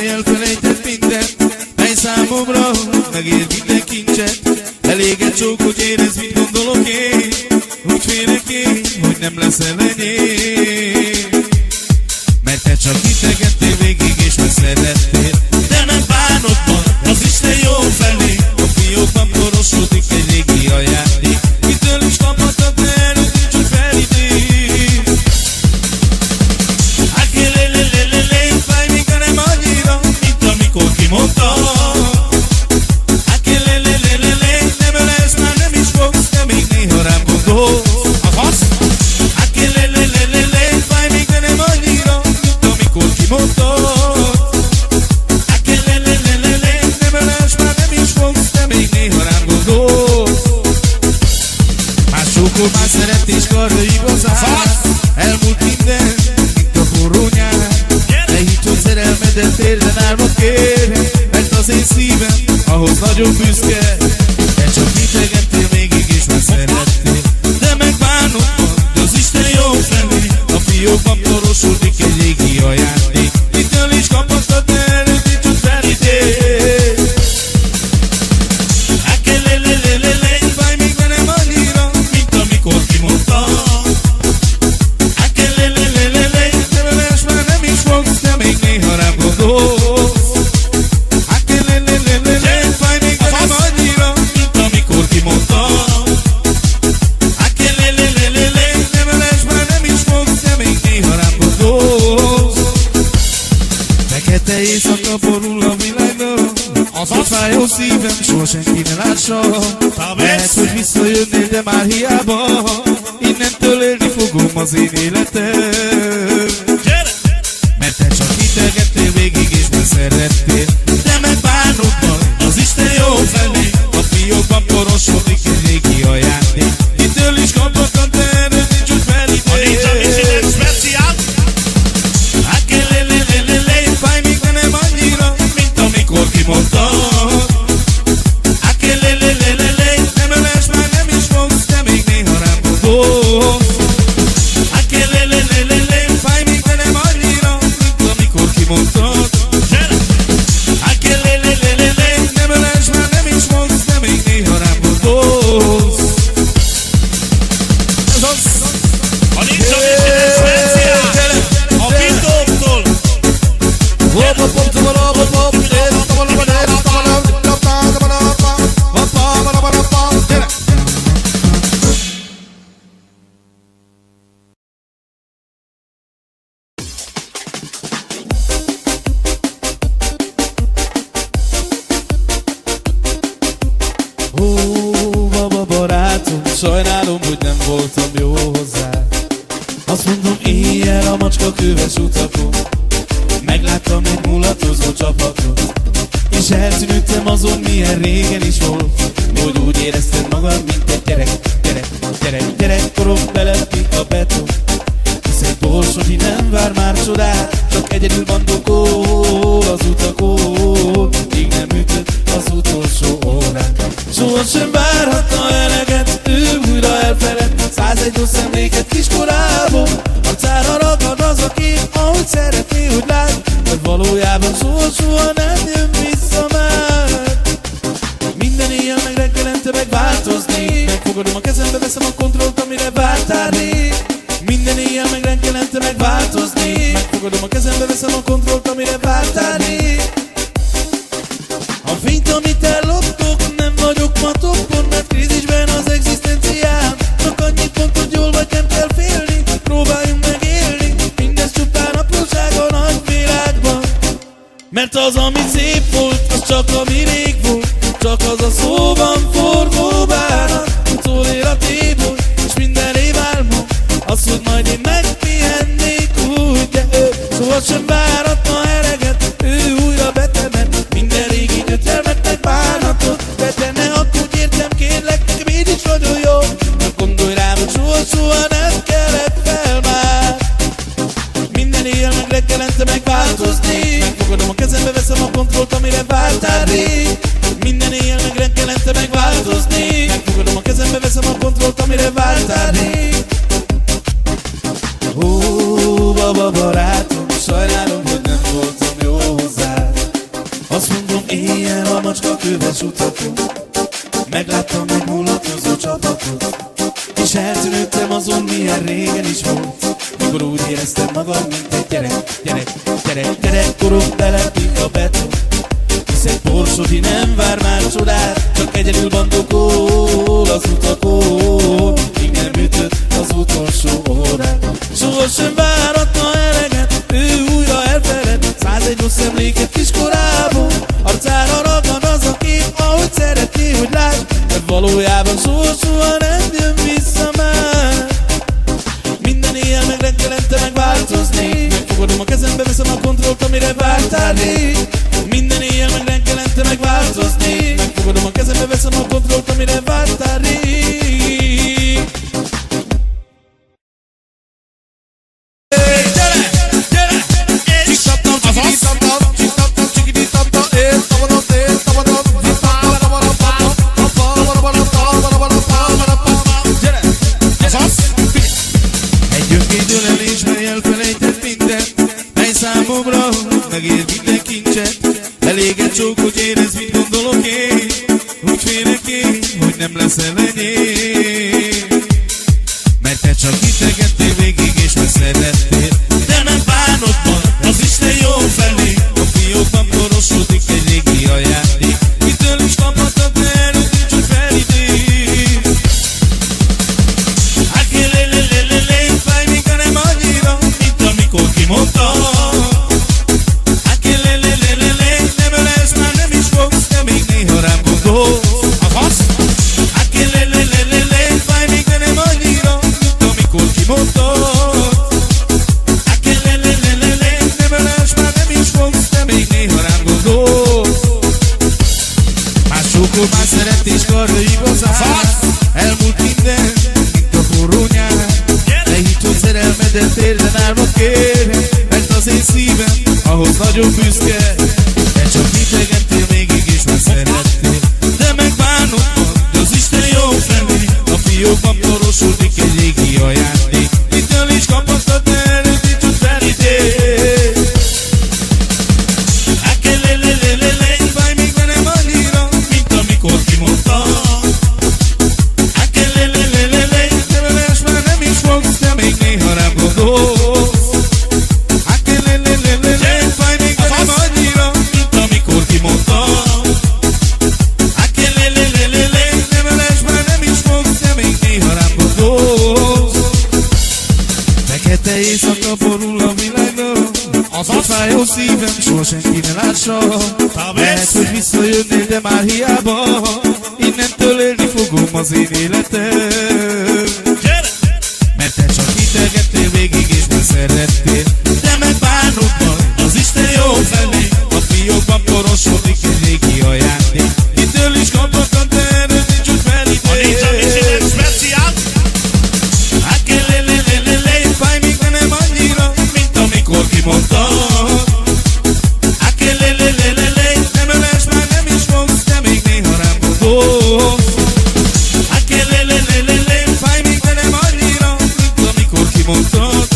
mely elfelejtett mindent, mely számomra megér minden kincset. Elég egy csók, hogy érezd, mit gondolok én, úgy félek én, hogy nem leszel enyém. Mert te csak integettél végig és megszerettél, de nem bánod van az Isten jó felé. A fiókban porosodik egy régi ajándék, mitől is kaphatod, de erőt nincs, hogy felidéz. Ákélélélélélé, fáj még nem annyira, mint amikor kimondtam. Ákélélélélélé, nem ölelsz, már nem is fogsz, de még néha rám gondolsz. A fasz? Ákélélélélélé, fáj még nem annyira, mint amikor kimondtam. Ákélélélélélé, nem ölelsz, már nem is fogsz, de még néha rám gondolsz. Már sokkal már szeretés karra igazán, elmúlt minden, mint a forró nyár. Ne hidd, hogy szerelmedet térden álmod kér, mert az én szívem ahhoz nagyon büszke. Te csak integettél végig és már szerettél, de megbánod van az Isten jó felé. A fiókban porosodik egy régi ajándék, mitől is kaphatod, de erőt nincs, hogy felidéz. Ákélélélélélé, fáj még nem annyira, mint amikor kimondtam. Ákélélélélélé, nem ölelsz, már nem is fogsz, de még néha rám gondolsz. Ákélélélélélé, fáj még nem annyira, mint amikor kimondtam. Ákélélélélélé, nem ölelsz, már nem is fogsz, de még néha rám gondolsz. Fekete éjszaka borul a világra, az a fájó szívem soha senki ne lássa. Lehet, hogy visszajönnél, de már hiába, innentől élni fogom az én életem. Mert te csak integettél végig és már szerettél, de megbánod van az Isten jó felé. A fiókban porosodik egy régi ajándék, mitől is kaphatod, de erőt nincs, hogy felidéz. Ákélélélélélé, fáj még nem annyira, mint amikor kimondtam. Ákélélélélélé, nem ölelsz, már nem is fogsz, de még néha rám gondolsz. Ákélélélélélé, fáj még nem annyira, mint amikor kimondtad. Ákélélélélélé, nem ölelsz, már nem is fogsz, de még néha rám gondolsz. Ez az! A nincs a Michelin speciál, a Bindóktól. Baba barátom, sajnálom, hogy nem voltam jó hozzá. Azt mondom, éjjel a macska köves utakon megláttam egy mulatozó csapatot, és eltűnődtem azon, milyen régen is volt, hogy úgy érezted magad, mint egy gyerekkorom belepi a beton. Hisz egy borsodi nem vár már csodát, csak egyedül bandokol az utakon, míg nem ütött az utolsó órát. Sohasem várhatta eleget, ő újra elfeled 101 rossz emléket kiskorából. Arcára ragad az a kép, ahogy szeretné, hogy lát, de valójában soha nem jön vissza már. Minden éjjel meg reggelente megváltozni, megfogadom a kezembe, veszem a kontrollt, amire vártál rég. Minden éjjel meg reggelente megváltozni, megfogadom a kezembe, veszem a kontrollt, amire vártál rég. A fényt, amit elloptok, nem vagyok ma toppon, mert krízisben az egzisztenciám. Csak annyit mond, hogy jól vagy, nem kell félni, próbáljunk megélni, mindez csupán apróság a nagy világban. Mert az, ami szép volt, az csak ami rég volt, csak az a szóban forgó bánat, hogy szól életéből, és minden év álmom, az, hogy majd én megpihennék úgy, de ő sohasem váratna eleget, ő újra betemet, minden régi gyötrelmet meg bánatot. De te ne aggódj, értem, kérlek, nekem így is nagyon jó, csak gondolj rám, hogy soha nem kellett fel már. Minden éjjel meg reggelente megváltozni, megfogadom a kezembe, veszem a kontrollt, amire vártál rég. Minden éjjel meg reggelente megváltozni, megfogadom a kezembe, veszem a kontrollt, amire vártál rég. Baba barátom, sajnálom, hogy nem voltam jó hozzád. köves utakon. Megláttam egy mulatozó csapatot, és eltűnődtem azon, milyen régen is volt, mikor úgy éreztem magam, mint egy gyerekkorom telepít a beton. Hisz egy Porsche nem vár már csodát, csak egyedül bandokol az utakon, míg nem ütött az utolsó órát. Sohasem váratna eleget, ő újra elfeled 101 rossz emléket kiskorából. Arcára ragad az a kép, ahogy szeretné, hogy lásd, de valójában soha nem jön vissza már. Minden éjjel meg reggelente megváltoznék, megfogadom a kezembe, veszem a kontrollt, amire vártál rég. Minden éjjel meg reggelente megváltoznék, megfogadom a kezembe, veszem a kontrollt, amire vártál rég. Számomra megér minden kincset, elég egy csók, hogy érezd, mit gondolok én. Úgy félek én, hogy nem leszel enyém, mert te csak integettél végig és megszerettél. De nem bánod van, az Isten jó felé. A fiókban porosodik egy régi ajándék, mitől is kaphatod, de erőt nincs, hogy felidéz. Fáj még, ha nem annyira, mint amikor kimondtam. Már szeretés karra igazán, elmúlt minden, mint a forró nyár. Ne hidd, hogy szerelmedet térden álmod kér, mert az én szívem ahhoz nagyon büszke. De csak integettél végig és már szerettél, de megbánod van, de az Isten jó felé. A fiókban porosodik egy régi ajándék, mitől is kaphatod, de erőt nincs, hogy felidéz. Fáj még, de nem annyira, amikor kimondtam. Neveles már nem is fogsz, de még néha rám gondolsz. Fáj még, de nem annyira, mint amikor kimondtam. Neveles már nem is fogsz, de még néha rám gondolsz. Fekete éjszaka borul a világnak, hogy fájó szívem, soha senki ne lássa. Lehet, hogy visszajönnél, de már hiába. Innentől élni fogom az én életem, mert te csak integettél végig és már szerettél. De megbánod majd, az Isten jó felé. A fiókban porosodik egy régi ajándék, mitől is kaphatod, de erőt nincs, hogy felidéz. Fáj még, de nem annyira, mint amikor kimondtam. Fáj még, de nem annyira, mint amikor kimondtad.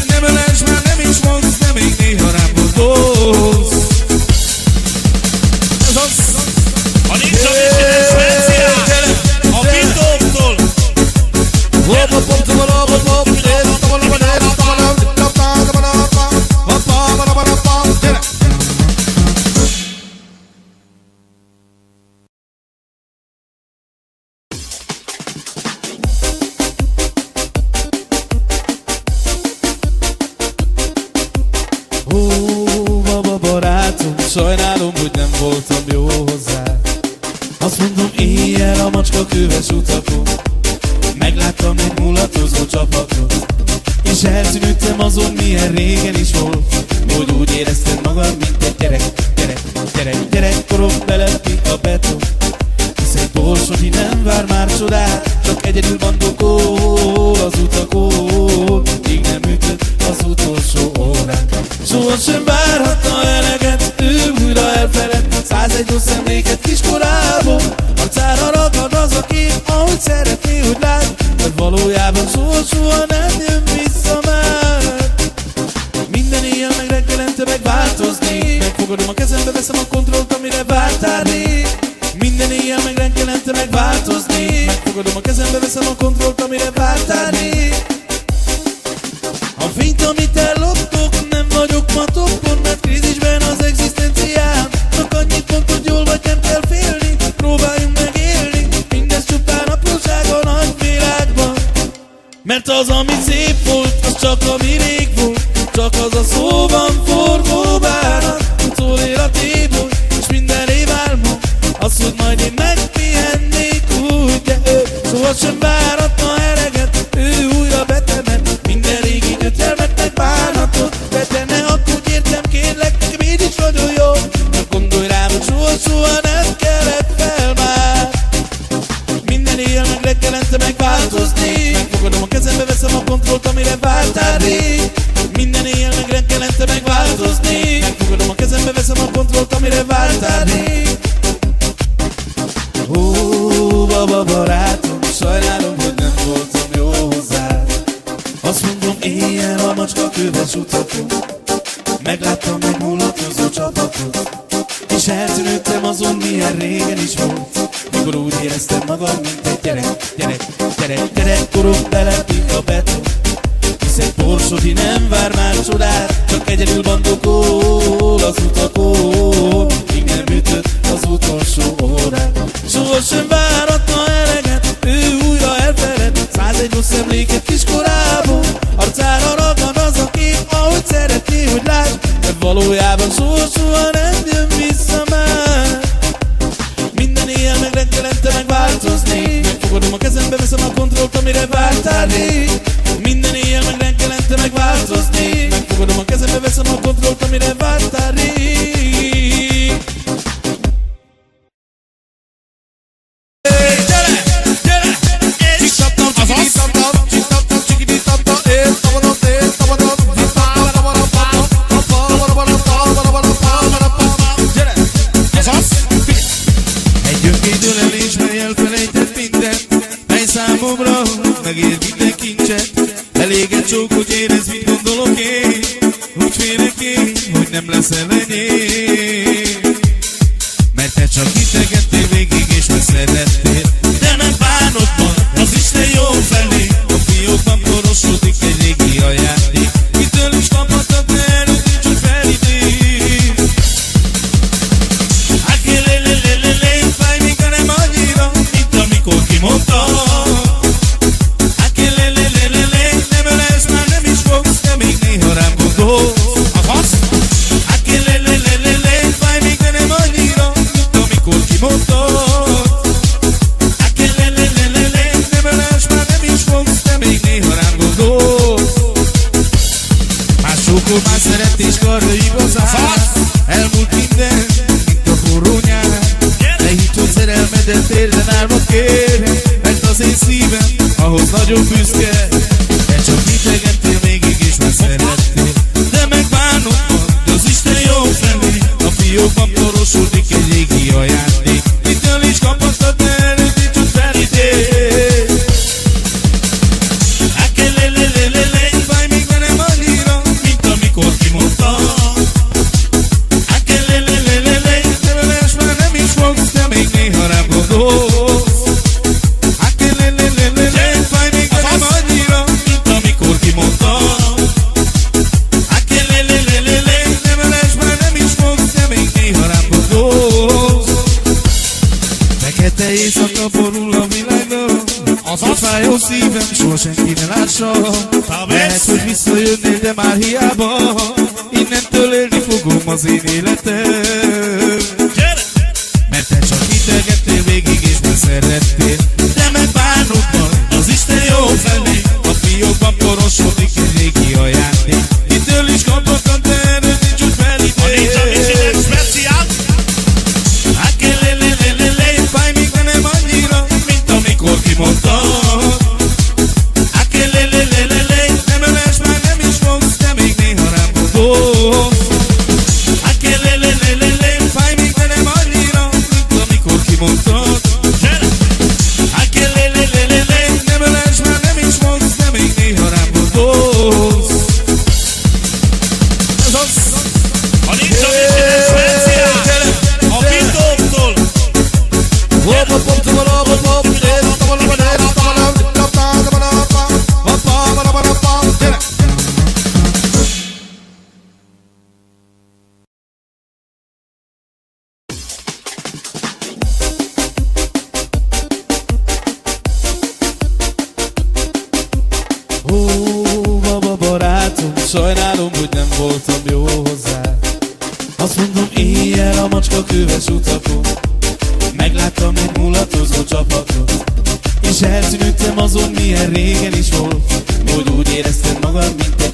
Nem ölelsz, már nem is fogsz, de még néha rám gondolsz. Ez az. Ha nincs a Michelin speciál, a Bindóktól. Baba barátom, sajnálom, hogy nem voltam jó hozzá. Azt mondom, éjjel a macska köves utakon, megláttam egy mulatozó csapatot, és eltűnődtem azon, milyen régen is volt, hogy úgy éreztem magam, mint egy gyerekkorom telepít a beton. Hisz egy Porsche nem vár már csodát, csak egyedül bandokol az utakon, míg nem ütött az utolsó órát. Sohasem várhatna eleget, ő újra elfeled 101 rossz emléket kiskorából. Arcára ragad az a kép, ahogy szeretné, hogy lásd, de valójában soha nem jön vissza már. Minden Minden éjjel meg reggelente megváltozni. Megfogadom a kezembe, veszem a kontrollt, amire vártál rég. Minden éjjel meg reggelente megváltozni. Megfogadom a kezembe, veszem a kontrollt, amire vártál rég. A fényt, amit elloptok, nem vagyok ma toppon, mert krízisben az egzisztenciám. Csak annyit mond, hogy jól vagy, nem kell félni. Próbáljunk megélni, mindez csupán apróság a nagy világban. Mert az, ami szép volt, az csak ami rég volt. Csak az a szóban forgó bánat, hogy szól életéből, és minden év álmom az, hogy majd én megpihennék úgy, de ő sohasem váratna eleget, ő újra betemet, minden régi időt meg bánatot betenne, akkor értem, kérlek, nekem így is nagyon jó. Nem gondolj rám, hogy soha nem kellett fel már. Minden éjjel meg reggelente megváltozni. Megfogadom a kezembe, veszem a kontrollt, amire vártál rég. Minden éjjel meg reggelente megváltozni. Megfogadom a kezembe, veszem a kontrollt, amire vártál rég. Ó, baba barátom, sajnálom, hogy nem voltam jó hozzád. Azt mondom, éjjel a macska köves utakon, megláttam megmulatkozó csapatot, és eltűnődtem azon, milyen régen is volt, mikor úgy éreztem magam, mint egy gyerekkorom telepít a beton. Hisz egy Porsche nem vár már csodát, csak egyedül bandokol az utakon. Míg nem ütött az utolsó órát, sohasem váratna eleget, ő újra elfeled. 101 rossz emléket kiskorából, arcára ragad az a kép, ahogy szeretné, hogy lásd, de valójában soha nem jön vissza már. Minden éjjel meg reggelente megváltozni. Megfogadom a kezembe, veszem a kontrollt, amire vártál rég. Minden éjjel meg reggelente megváltozni. Megfogadom a kezembe, veszem a kontrollt, amire vártál rég. Számomra megér minden kincset, elég egy csók, hogy érezd, mit gondolok én. Úgy félek én, hogy nem leszel enyém, mert te csak integettél végig és megszerettél, de nem bánod ma, az Isten jó felé. A fiókban porosodik egy régi ajándék, mitől is kaphatod, de előtt nincs, hogy felidéz. Fáj még, ha nem annyira, mint amikor kimondtam. Már szeretés karra igazán, elmúlt minden, mint a forró nyár. Ne hidd, hogy szerelmedet térden álmod kér, mert az én szívem ahhoz nagyon büszke. De csak integettél végig és már szerettél, de megbánod majd az Isten jó felé. A fiókban porosodik egy régi ajándék, mitől is kaphatod, de előtt nincs, hogy felidéz. Fáj még, de nem annyira, mint amikor kimondtam. Neveles már nem is fogsz, de még néha rám gondolsz. Fáj még, de nem annyira, mint amikor kimondtam. Neveles már nem is fogsz, de még néha rám gondolsz. Fekete éjszaka borul a világban, hogy fájó szívem, soha senki ne lássa. Lehet, hogy visszajönnél, de már hiába. Innentől élni fogom az én életem, mert te csak integettél végig és már szerettél, de megbánod majd az Isten jó felé. A fiókban porosodik egy régi ajándék, mitől is kaphatod, de erről nincs, hogy felidéz. Fáj még, de nem annyira, mint amikor kimondtam. Neveles már nem is fogsz, de még néha rám gondolsz. Fáj még, de nem annyira, mint amikor kimondtad. Ha nincs a Michelin speciál, a Bindóktól. Baba barátom, sajnálom, hogy nem voltam jó hozzá. Azt mondom, éjjel a macska köves utakon megláttam egy mulatozó csapatot, és eltűnődtem azon, milyen régen is volt, hogy úgy éreztem magam, mint egy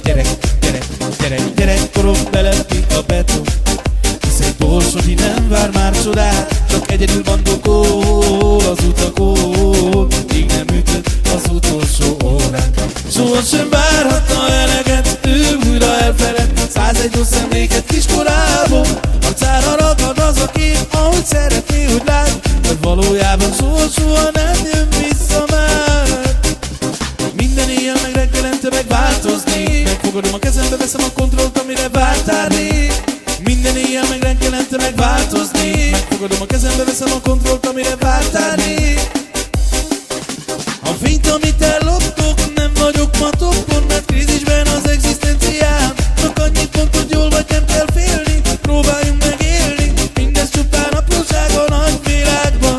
gyerekkorom belepít a beton. Hisz egy borsodi nem vár már csodát, csak egyedül bandokol az utakon, míg nem ütött az utolsó órán. Sohasem várhatta eleget, ő újra elfeled 101 rossz emléket kiskorából. Arcára ragad az a kép, ahogy szeretné, hogy lát, de valójában soha nem jön vissza már. Minden éjjel meg reggelente megváltozni, megfogadom a kezembe, veszem a kontrollt, amire vártál rég. Minden éjjel meg reggelente megváltozni, megfogadom a kezembe, veszem a kontrollt, amire vártál rég. A fényt, amit elloptok, nem vagyok ma toppon, mert krízisben az egzisztenciám. Csak annyit mond, hogy jól vagy, nem kell félni, próbáljunk megélni, mindez csupán apróság a nagy világban.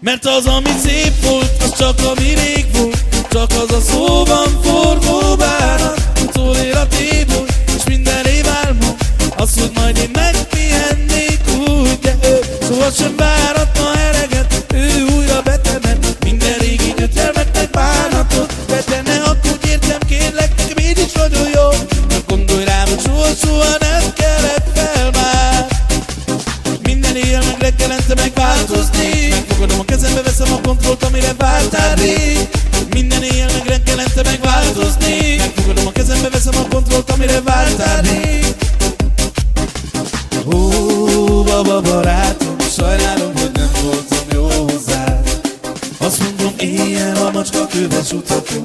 Mert az, ami szép volt, az csak ami rég volt, csak az a szóban forgó bánat, hogy szól életéből, és minden év álmom, az, hogy majd én megpihennék úgy, de ő sohasem várhatna eleget, ő újra betemet, minden régi gyötrelmet, bánatot betenne, akkor kértem, kérlek, nekem így is nagyon jó, csak gondolj rám, hogy soha nem kellett fel már. Minden éjjel meg reggelente megváltozni, megfogadom a kezembe, veszem a kontrollt, amire vártál rég. Minden éjjel meg reggelente megváltozni, megfogadom a kezembe, veszem a kontrollt, amire vártál rég. Baba barátom, sajnálom, hogy nem voltam jó hozzá. Azt mondom, éjjel a macska köves utakon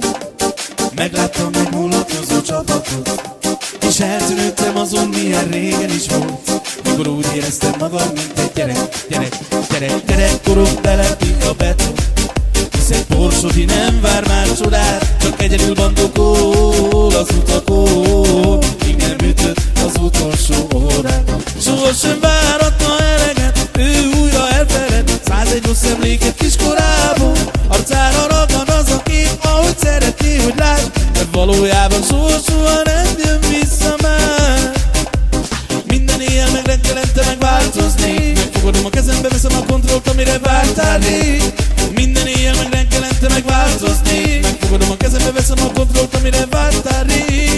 megláttam egy mulatozó csapatot, és eltűnődtem azon, milyen régen is volt, mikor úgy éreztem magam, mint egy gyerekkorom belepít a beton. Hisz egy borsodi nem vár már csodát, csak egyedül bandokol az utakon, míg nem ütött az utolsó órán. Sohasem várhatna eleget, ő újra elfeled 101 rossz emléket kiskorából. Arcára ragad az a kép, ahogy szeretné, hogy lásd, de valójában soha nem jön vissza már. Minden éjjel meg reggelente megváltozni, megfogadom a kezembe, veszem a kontrollt, amire vártál rég. Minden éjjel meg reggelente megváltozni, megfogadom a kezembe, veszem a kontrollt, amire vártál rég.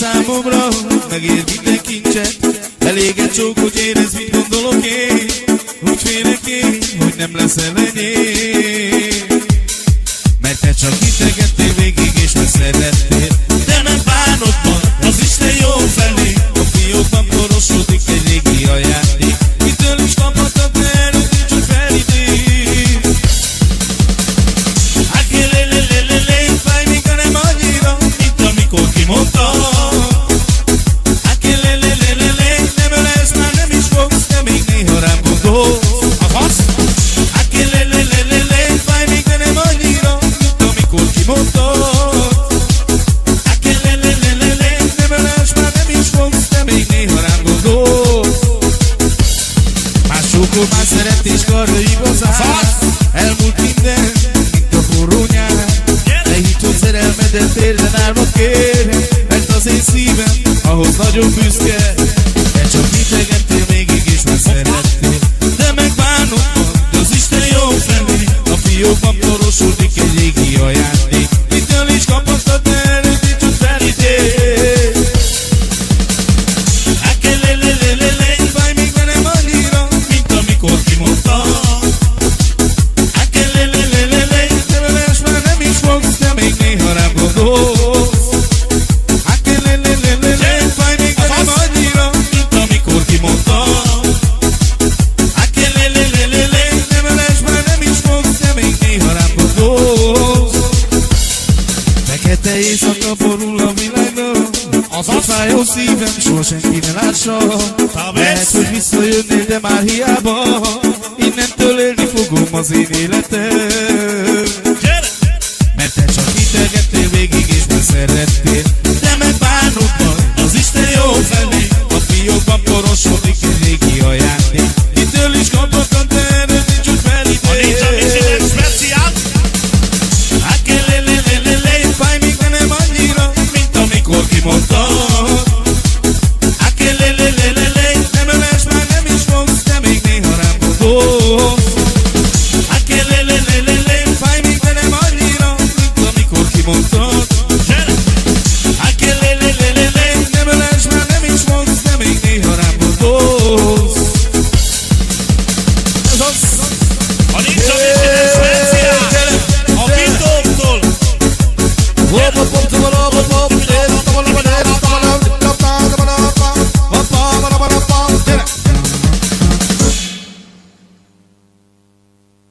Számomra megér minden kincset, elég egy csók, hogy érezd, mit gondolok én. Úgy félek én, hogy nem leszel enyém, mert te csak integettél végig és megszerettél, de nem bánod ma az Isten jó felé. A fiókban porosodik egy régi ajándék, mitől is kaphatod, de előtt nincs, hogy felidéz. Fáj még, ha nem annyira, mint amikor kimondtam. Már szeretés karra igazán, elmúlt minden, mint a forró nyár. Ne hidd, hogy szerelmedet térden álmod kér, mert az én szívem ahhoz nagyon büszke. Te csak integettél végig és megszerettél, de megbánod, hogy az Isten jó felé. A fiókban porosodik egy régi ajándék, mitől is kaphatod, de előtt nincs, hogy felidéz. Fáj még, de nem annyira, mint amikor kimondtam. De most már nem dosz. Fáj még de nem annyira, mint amikor kimondtam. Nem öles, már nem is fogsz, de még néha rám gondolsz. Fekete éjszaka borul a világra, hogy fájó szívem, soha senki ne lássa. Lehet, hogy visszajönnél, de már hiába. Innentől élni fogom az én életem. Mert te csak hitelgettél végig és beszerettél, de megbánod majd az Isten jó felé. A fiókban porosodik egy régi ajándék, mitől is kapottan, de erről nincs úgy felidél. Fáj még de nem annyira, mint amikor kimondtad. Nem öles, már nem is fogsz, de még néha rám gondolsz. Fáj még de nem annyira, mint amikor kimondtad. Nem öles, már nem is fogsz, de még néha rám gondolsz. Ez az. Ha nincs a Michelin speciál, a Bindóktól. Hop, hop,